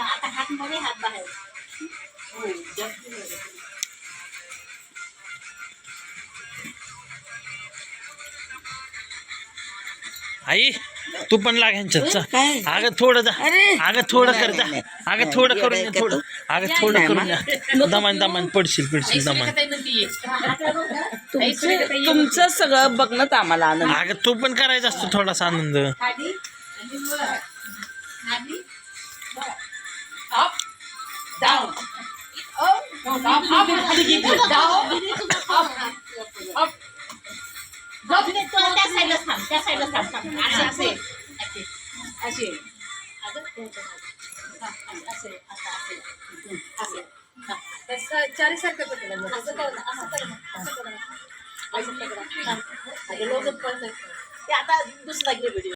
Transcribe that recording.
आता हात मध्ये हात बाहेर. आई तू पण लाग ह्यांच्यात. अगं थोडं जा, अगं थोडं कर जा, अगं थोडं करून द्या, थोडं अगं थोडं करून द्या. दमान दमान पडशील दमान. तुमचं सगळं बघणं आम्हाला आनंद. अगं तू पण करायचा असतो थोडासा आनंद. त्या साईडला थांब, त्या साईडला थांब. असे असे चारी सारखं आता दुसरा घे व्हिडिओ.